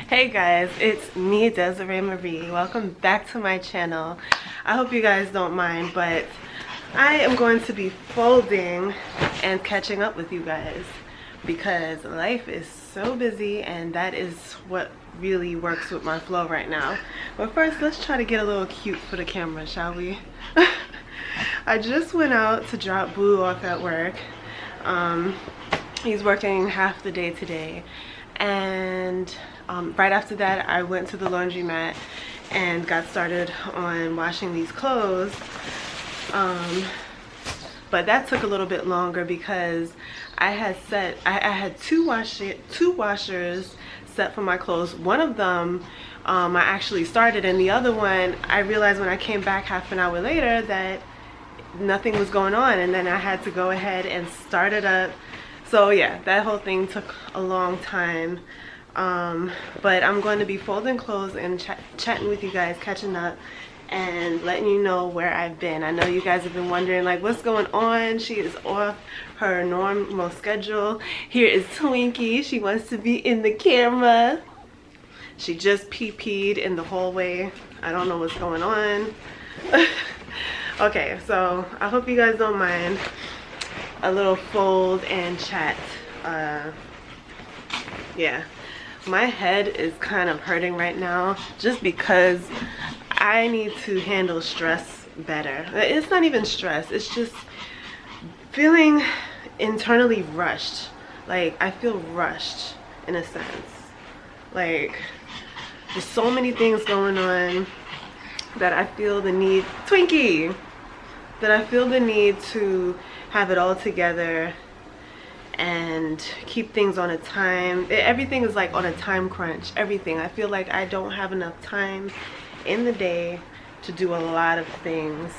Hey guys, it's me, Desiree Marie. Welcome back to my channel. I hope you guys don't mind, but I am going to be folding and catching up with you guys because life is so busy and that is what really works with my flow right now. But first, let's try to get a little cute for the camera, shall we? I just went out to drop Boo off at work. He's working half the day today, and right after that I went to the laundromat and got started on washing these clothes, but that took a little bit longer because I had two washers set for my clothes. One of them I actually started, and the other one I realized when I came back half an hour later that nothing was going on, and then I had to go ahead and start it up. So yeah, that whole thing took a long time, but I'm going to be folding clothes and chatting with you guys, catching up and letting you know where I've been. I know you guys have been wondering like what's going on. She is off her normal schedule. Here is Twinkie. She wants to be in the camera. She just pee-peed in the hallway. I don't know what's going on. Okay, so I hope you guys don't mind a little fold and chat. Yeah, my head is kind of hurting right now just because I need to handle stress better. It's not even stress, it's just feeling internally rushed. Like I feel rushed in a sense. Like there's so many things going on that I feel the need, Twinkie, that I feel the need to have it all together and keep things on a time. Everything is like on a time crunch. Everything. I feel like I don't have enough time in the day to do a lot of things.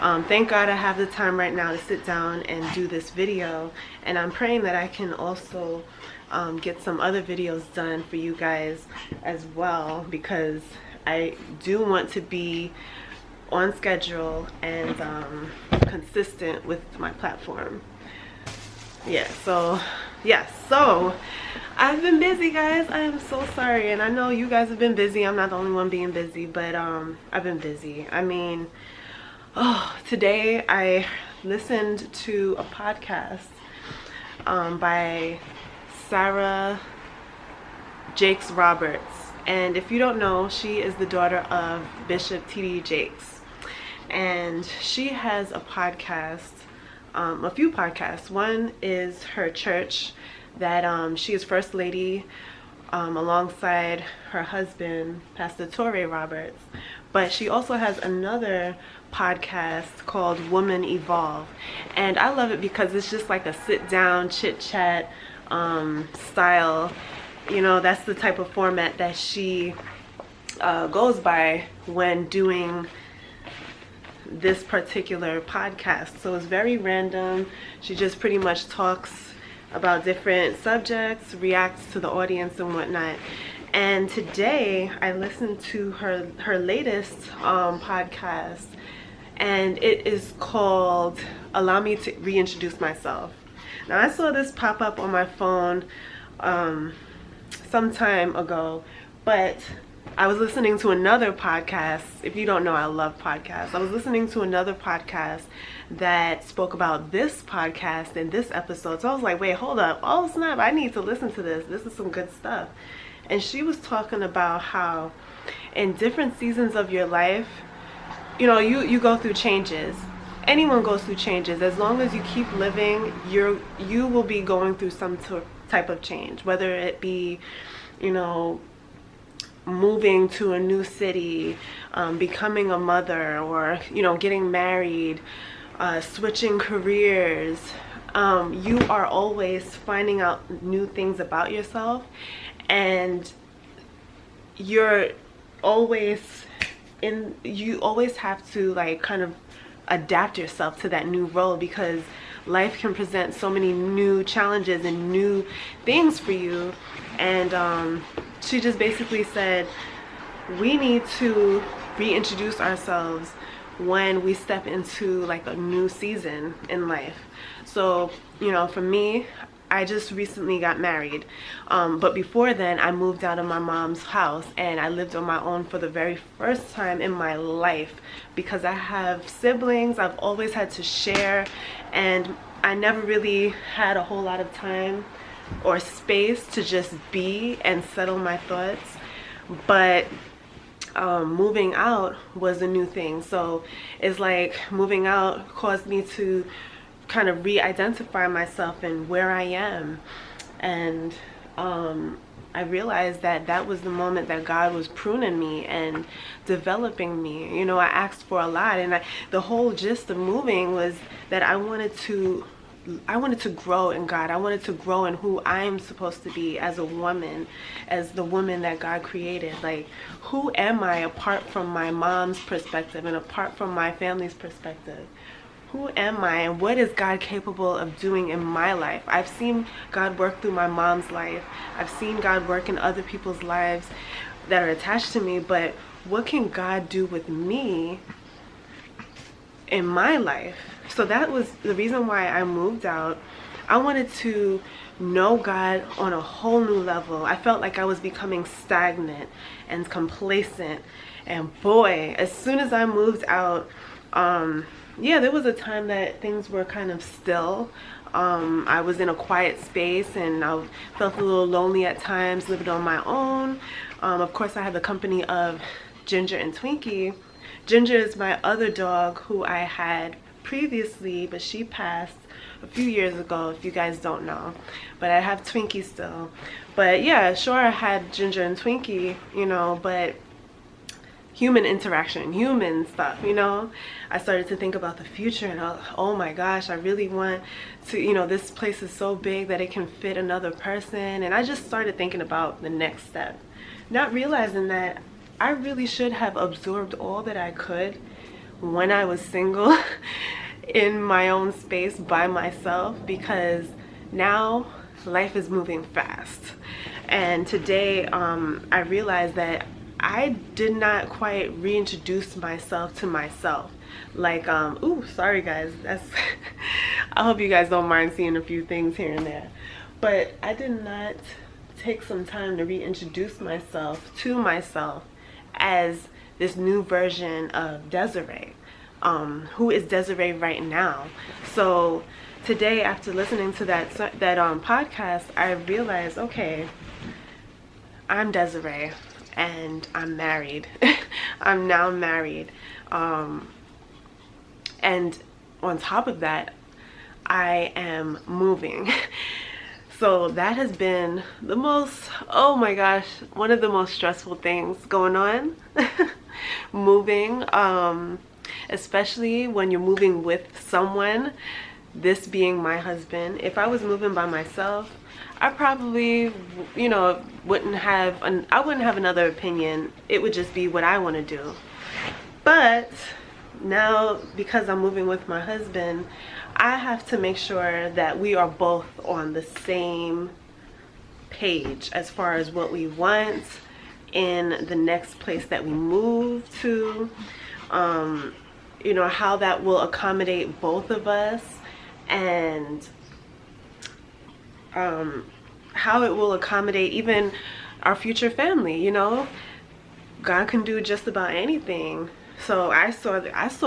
Thank God I have the time right now to sit down and do this video, and I'm praying that I can also get some other videos done for you guys as well, because I do want to be on schedule and consistent with my platform. Yeah, so I've been busy, guys. I am so sorry, and I know you guys have been busy. I'm not the only one being busy, but I've been busy. I mean, today I listened to a podcast by Sarah Jakes Roberts, and if you don't know, she is the daughter of Bishop T.D. Jakes, and she has a podcast, a few podcasts. One is her church that she is first lady alongside her husband, Pastor Torrey Roberts, but she also has another podcast called Woman Evolve, and I love it because it's just like a sit down chit chat style. You know, that's the type of format that she goes by when doing this particular podcast. So it's very random. She just pretty much talks about different subjects, reacts to the audience and whatnot. And today I listened to her latest podcast, and it is called Allow Me to Reintroduce Myself. Now I saw this pop up on my phone some time ago, but I was listening to another podcast. If you don't know, I love podcasts. I was listening to another podcast that spoke about this podcast in this episode. So I was like, wait, hold up. Oh snap, I need to listen to this. This is some good stuff. And she was talking about how in different seasons of your life, you know, you go through changes. Anyone goes through changes. As long as you keep living, you will be going through some type of change, whether it be, you know, moving to a new city, becoming a mother, or, you know, getting married, switching careers. You are always finding out new things about yourself, and you always have to like kind of adapt yourself to that new role, because life can present so many new challenges and new things for you. And she just basically said we need to reintroduce ourselves when we step into like a new season in life. So, you know, for me, I just recently got married, but before then I moved out of my mom's house and I lived on my own for the very first time in my life. Because I have siblings, I've always had to share, and I never really had a whole lot of time or space to just be and settle my thoughts. But moving out was a new thing. So it's like moving out caused me to kind of re-identify myself and where I am. And I realized that that was the moment that God was pruning me and developing me. You know, I asked for a lot, and the whole gist of moving was that I wanted to grow in God. I wanted to grow in who I am supposed to be as a woman, as the woman that God created. Like, who am I apart from my mom's perspective and apart from my family's perspective? Who am I, and what is God capable of doing in my life? I've seen God work through my mom's life. I've seen God work in other people's lives that are attached to me, but what can God do with me in my life? So that was the reason why I moved out. I wanted to know God on a whole new level. I felt like I was becoming stagnant and complacent. And boy, as soon as I moved out, yeah, there was a time that things were kind of still. I was in a quiet space and I felt a little lonely at times, living on my own. Of course, I had the company of Ginger and Twinkie. Ginger is my other dog who I had previously, but she passed a few years ago, if you guys don't know. But I have Twinkie still. But yeah, sure, I had Ginger and Twinkie, you know, but human interaction, human stuff, you know. I started to think about the future, and oh my gosh, I really want to, you know, this place is so big that it can fit another person. And I just started thinking about the next step, not realizing that I really should have absorbed all that I could when I was single in my own space by myself, because now life is moving fast. And today I realized that I did not quite reintroduce myself to myself. Like, ooh, sorry guys, that's I hope you guys don't mind seeing a few things here and there, but I did not take some time to reintroduce myself to myself as this new version of Desiree. Who is Desiree right now? So today, after listening to that podcast, I realized, okay, I'm Desiree and I'm married. I'm now married. And on top of that, I am moving. So that has been the most, oh my gosh, one of the most stressful things going on. Moving, especially when you're moving with someone, this being my husband. If I was moving by myself, I probably, you know, wouldn't have another opinion. It would just be what I want to do. But now, because I'm moving with my husband, I have to make sure that we are both on the same page as far as what we want in the next place that we move to. You know, how that will accommodate both of us, and how it will accommodate even our future family. You know, God can do just about anything. So I saw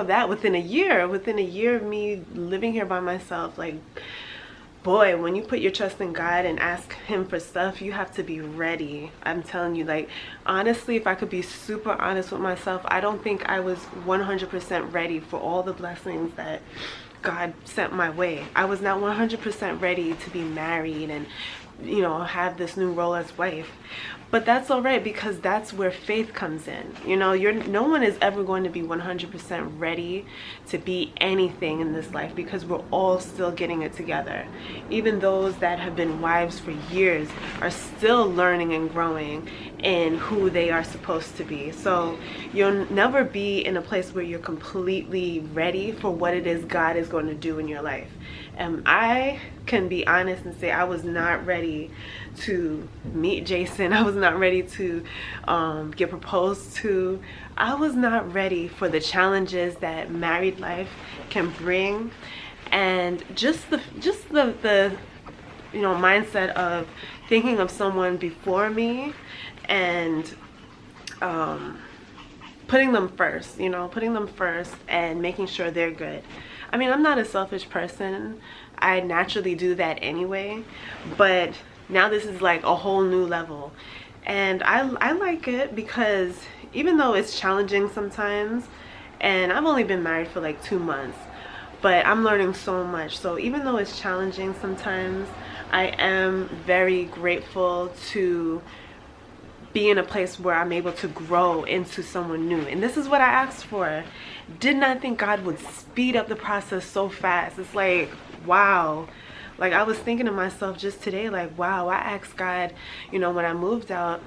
that within a year of me living here by myself. Like, boy, when you put your trust in God and ask him for stuff, you have to be ready. I'm telling you, like, honestly, if I could be super honest with myself, I don't think I was 100% ready for all the blessings that God sent my way. I was not 100% ready to be married and, you know, have this new role as wife. But that's all right, because that's where faith comes in. You know, no one is ever going to be 100% ready to be anything in this life, because we're all still getting it together. Even those that have been wives for years are still learning and growing in who they are supposed to be. So you'll never be in a place where you're completely ready for what it is God is going to do in your life. And I can be honest and say I was not ready to meet Jason. I was not ready to get proposed to. I was not ready for the challenges that married life can bring, and just the you know, mindset of thinking of someone before me and putting them first, you know, putting them first and making sure they're good. I mean, I'm not a selfish person. I naturally do that anyway, but now this is like a whole new level. And I like it because even though it's challenging sometimes, and I've only been married for like 2 months, but I'm learning so much. So even though it's challenging sometimes, I am very grateful to be in a place where I'm able to grow into someone new. And this is what I asked for. Did not think God would speed up the process so fast. It's like, wow. Like, I was thinking to myself just today, like, wow, I asked God, you know, when I moved out,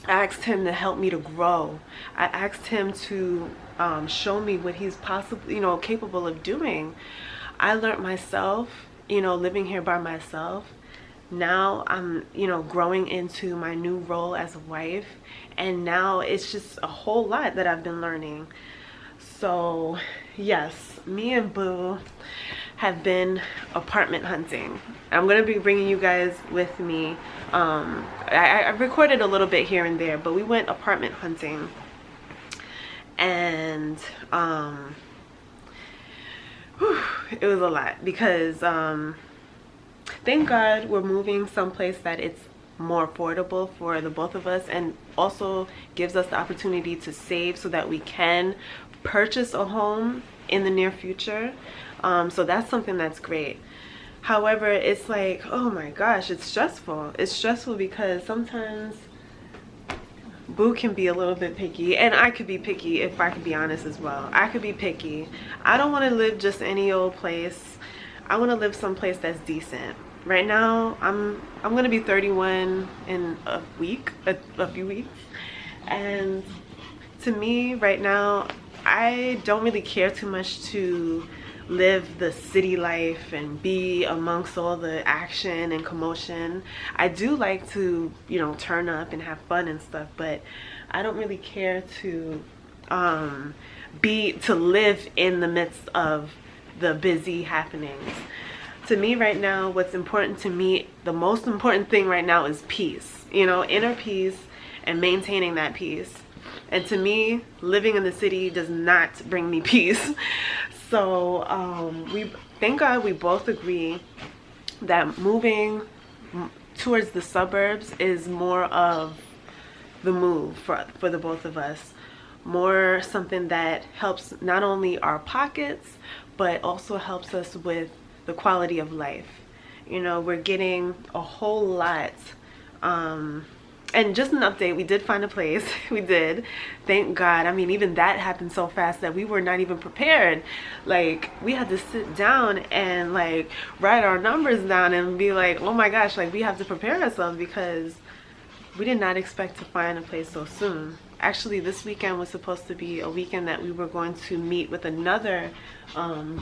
I asked him to help me to grow. I asked him to show me what he's possibly, you know, capable of doing. I learned myself, you know, living here by myself. Now I'm, you know, growing into my new role as a wife, and now it's just a whole lot that I've been learning. So yes, me and Boo have been apartment hunting. I'm gonna be bringing you guys with me. I recorded a little bit here and there, but we went apartment hunting, and it was a lot because thank God we're moving someplace that it's more affordable for the both of us, and also gives us the opportunity to save so that we can purchase a home in the near future. So that's something that's great. However, it's like, oh my gosh, it's stressful. It's stressful because sometimes Boo can be a little bit picky, and I could be picky, if I could be honest as well. I could be picky. I don't want to live just any old place. I want to live someplace that's decent. Right now, I'm gonna be 31 in a few weeks, and to me right now, I don't really care too much to live the city life and be amongst all the action and commotion. I do like to, you know, turn up and have fun and stuff, but I don't really care to live in the midst of the busy happenings. To me right now, what's important to me, the most important thing right now is peace, you know, inner peace and maintaining that peace. And to me, living in the city does not bring me peace. So thank God we both agree that moving towards the suburbs is more of the move for the both of us. More something that helps not only our pockets, but also helps us with the quality of life. You know, we're getting a whole lot. And just an update, we did find a place. We did, thank God. I mean, even that happened so fast that we were not even prepared. Like, we had to sit down and like write our numbers down and be like, oh my gosh, like we have to prepare ourselves, because we did not expect to find a place so soon. Actually, this weekend was supposed to be a weekend that we were going to meet with another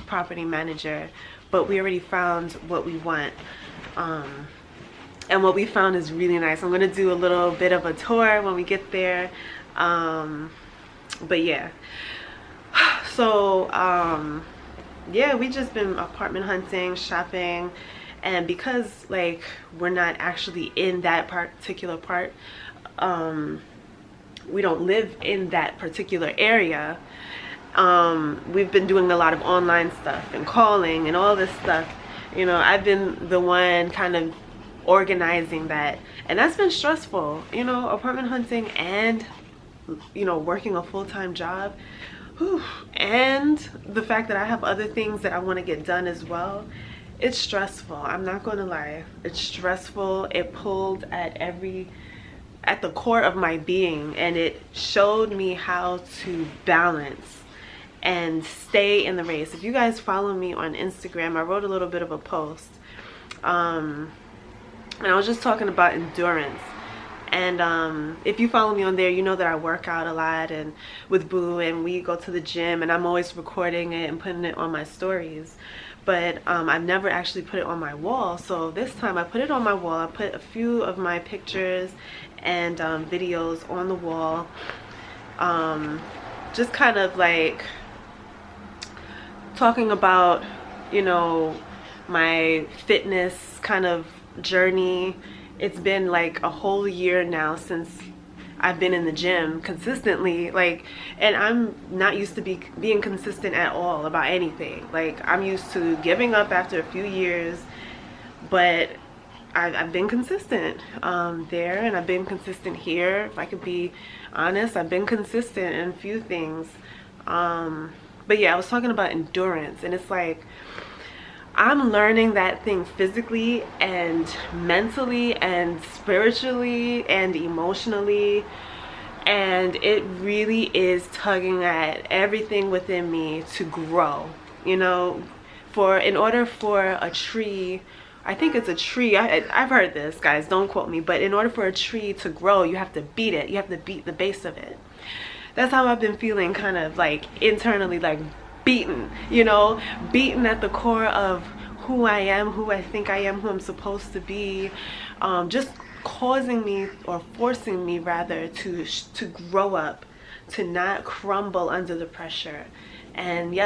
property manager, but we already found what we want. And what we found is really nice. I'm gonna do a little bit of a tour when we get there. But yeah. So yeah, we just been apartment hunting, shopping, and because like we're not actually in that particular part, we don't live in that particular area. We've been doing a lot of online stuff and calling and all this stuff. You know, I've been the one kind of organizing that, and that's been stressful. You know, apartment hunting and, you know, working a full-time job. Whew. And the fact that I have other things that I want to get done as well. It's stressful. I'm not going to lie. It's stressful. It pulled at the core of my being, and it showed me how to balance and stay in the race. If you guys follow me on Instagram, I wrote a little bit of a post, and I was just talking about endurance. And if you follow me on there, you know that I work out a lot and with Boo, and we go to the gym, and I'm always recording it and putting it on my stories. But I've never actually put it on my wall. So this time I put it on my wall. I put a few of my pictures and videos on the wall. Just kind of like talking about, you know, my fitness kind of journey. It's been like a whole year now since I've been in the gym consistently, like, and I'm not used to being consistent at all about anything. Like, I'm used to giving up after a few years, but I've been consistent there, and I've been consistent here. If I could be honest, I've been consistent in a few things. But yeah, I was talking about endurance, and it's like I'm learning that thing physically and mentally and spiritually and emotionally, and it really is tugging at everything within me to grow. You know, in order for a tree, I think it's a tree, I've heard this, guys, don't quote me, but in order for a tree to grow, you have to beat it. You have to beat the base of it. That's how I've been feeling, kind of like internally, like beaten, you know, beaten at the core of who I am, who I think I am, who I'm supposed to be, just causing me, or forcing me rather, to grow up, to not crumble under the pressure. And yes,